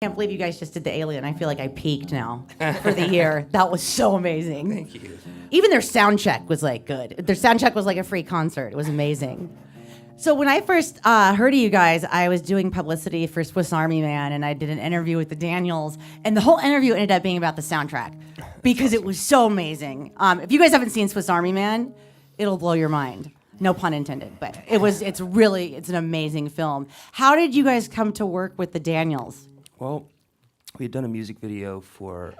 Can't believe you guys just did the Alien. I feel like I peaked now for the year. That was so amazing. Thank you. Even their sound check was like good. Their sound check was like a free concert. It was amazing. So when I first heard of you guys, I was doing publicity for Swiss Army Man, and I did an interview with the Daniels, and the whole interview ended up being about the soundtrack because it was so amazing. If you guys haven't seen Swiss Army Man, it'll blow your mind. No pun intended, but it's an amazing film. How did you guys come to work with the Daniels? Well, we had done a music video for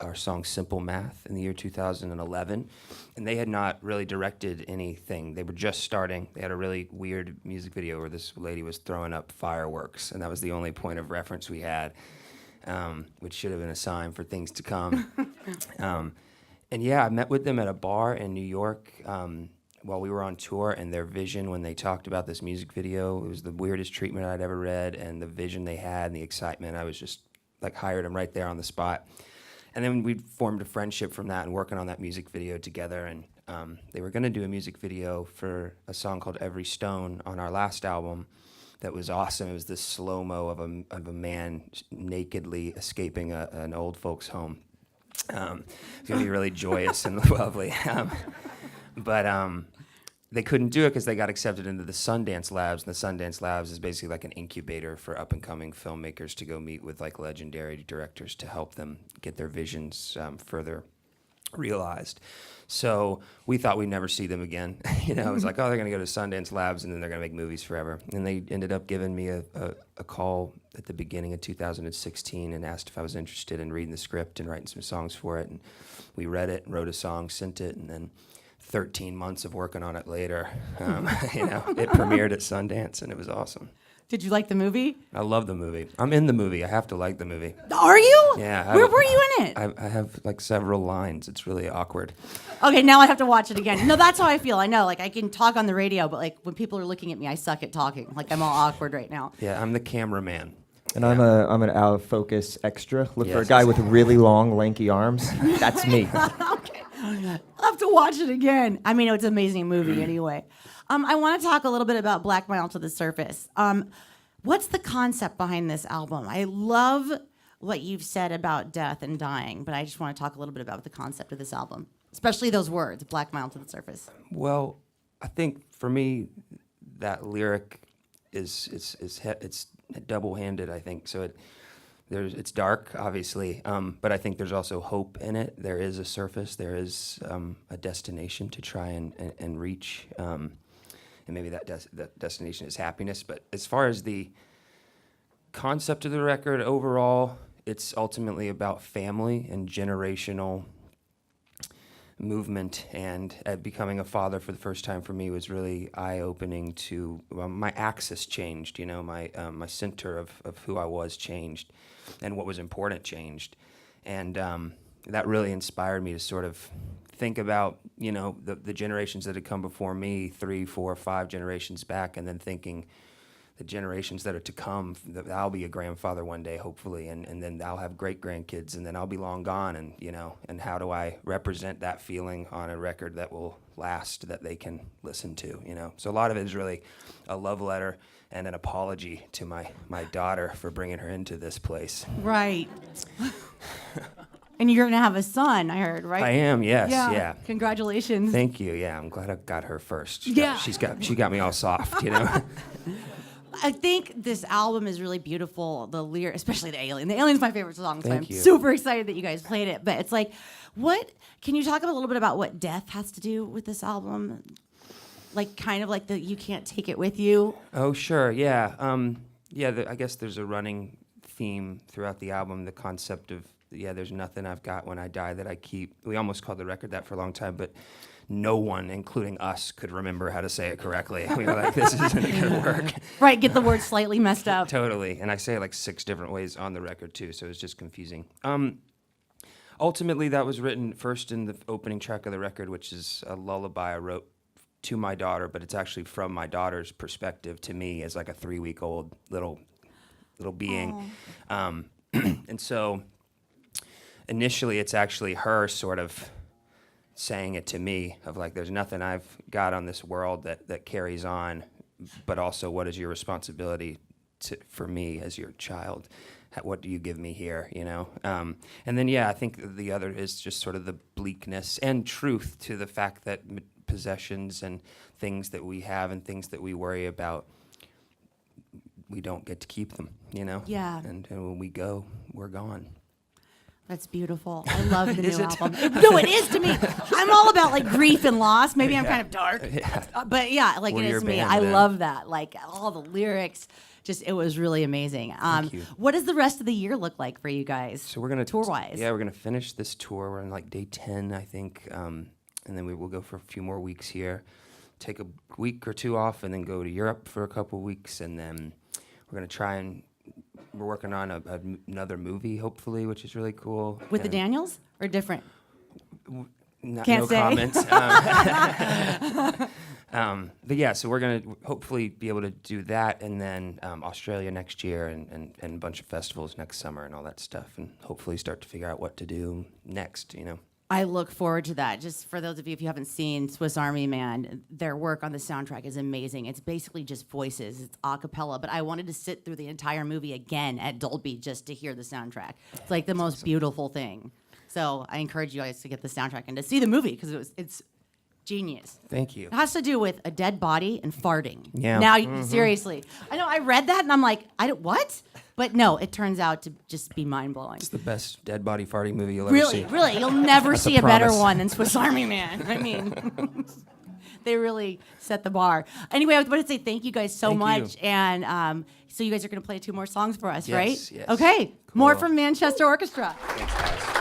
our song Simple Math in the year 2011, and they had not really directed anything. They were just starting. They had a really weird music video where this lady was throwing up fireworks, and that was the only point of reference we had, which should have been a sign for things to come. And yeah, I met with them at a bar in New York while we were on tour, and their vision when they talked about this music video, it was the weirdest treatment I'd ever read, and the vision they had and the excitement, I was just like hired them right there on the spot. And then we formed a friendship from that and working on that music video together, and they were gonna do a music video for a song called Every Stone on our last album that was awesome. It was this slow-mo of a man nakedly escaping an old folks' home. It's gonna be really joyous and lovely. But they couldn't do it because they got accepted into the Sundance Labs, and the Sundance Labs is basically like an incubator for up-and-coming filmmakers to go meet with like legendary directors to help them get their visions further realized. So we thought we'd never see them again. It was like, oh, they're going to go to Sundance Labs and then they're going to make movies forever. And they ended up giving me a call at the beginning of 2016 and asked if I was interested in reading the script and writing some songs for it. And we read it, wrote a song, sent it, and then 13 months of working on it later, it premiered at Sundance, and it was awesome. Did you like the movie? I love the movie. I'm in the movie. I have to like the movie. Are you? Yeah. Where were you in it? I have like several lines. It's really awkward. Okay, now I have to watch it again. No, that's how I feel. I know, like I can talk on the radio, but like when people are looking at me, I suck at talking. Like I'm all awkward right now. Yeah, I'm the cameraman. And I'm an out of focus extra. Look for a guy with really long, lanky arms. That's me. Okay. I'll have to watch it again. I mean, it's an amazing movie anyway. I want to talk a little bit about Black Mile to the Surface. What's the concept behind this album? I love what you've said about death and dying, but I just want to talk a little bit about the concept of this album, especially those words, Black Mile to the Surface. Well, I think for me, that lyric it's double-handed, I think. So it's dark, obviously, but I think there's also hope in it. There is a surface. There is a destination to try and reach, and maybe that destination is happiness. But as far as the concept of the record overall, it's ultimately about family and generational movement, and becoming a father for the first time for me was really eye-opening to my axis changed, my center of who I was changed and what was important changed, and that really inspired me to sort of think about the generations that had come before me 3, 4, 5 generations back, and then thinking the generations that are to come, that I'll be a grandfather one day, hopefully, and then I'll have great-grandkids, and then I'll be long gone, and how do I represent that feeling on a record that will last, that they can listen to, So a lot of it is really a love letter and an apology to my daughter for bringing her into this place. Right. And you're going to have a son, I heard, right? I am, yes, yeah. Congratulations. Thank you, yeah. I'm glad I got her first. Yeah. She got me all soft, I think this album is really beautiful. The lyric, especially the Alien. The Alien's my favorite song, so Thank I'm you. super excited that you guys played it. But it's like, can you talk a little bit about what death has to do with this album? Like, kind of like the you can't take it with you. Oh, sure, yeah. I guess there's a running theme throughout the album, the concept of, there's nothing I've got when I die that I keep. We almost called the record that for a long time, but no one, including us, could remember how to say it correctly. We were like, this isn't going to work. Right, get the words slightly messed up. Totally, and I say it like 6 different ways on the record, too, so it's just confusing. Ultimately, that was written first in the opening track of the record, which is a lullaby I wrote to my daughter, but it's actually from my daughter's perspective to me as like a 3-week-old little being. And so initially, it's actually her sort of saying it to me of like, there's nothing I've got on this world that carries on, but also what is your responsibility for me as your child? what do you give me here, you know? And then, yeah, I think the other is just sort of the bleakness and truth to the fact that possessions and things that we have and things that we worry about, we don't get to keep them, you know? Yeah. And when we go, we're gone. That's beautiful. I love the Is new it? album. No, it is to me. I'm all about like grief and loss. Maybe I'm kind of dark, but yeah, like We're it your is me. band I then. love that. Like all the lyrics, just it was really amazing. Thank you. What does the rest of the year look like for you guys? So we're gonna tour wise. Yeah, we're gonna finish this tour. We're on like day 10, I think, and then we will go for a few more weeks here. Take a week or two off, and then go to Europe for a couple weeks, and then we're gonna try and we're working on another movie, hopefully, which is really cool. With the And Daniels or different? no say. comments. But yeah, so we're gonna hopefully be able to do that, and then Australia next year, and a bunch of festivals next summer, and all that stuff, and hopefully start to figure out what to do next. You know. I look forward to that. Just for those of you, if you haven't seen Swiss Army Man, their work on the soundtrack is amazing. It's basically just voices. It's a cappella, but I wanted to sit through the entire movie again at Dolby just to hear the soundtrack. It's like the most beautiful thing. So I encourage you guys to get the soundtrack and to see the movie because it's genius. Thank you. It has to do with a dead body and farting. Yeah. Now, seriously. I know I read that and I'm like, what? But no, it turns out to just be mind-blowing. It's the best dead body farting movie you'll ever Really, see. really, you'll never That's a see a better promise. one than Swiss Army Man. I mean, they really set the bar. Anyway, I want to say thank you guys so Thank much, you. and so you guys are going to play 2 more songs for us, Yes, right? yes. Okay, more Cool. from Manchester Orchestra. Thanks, guys.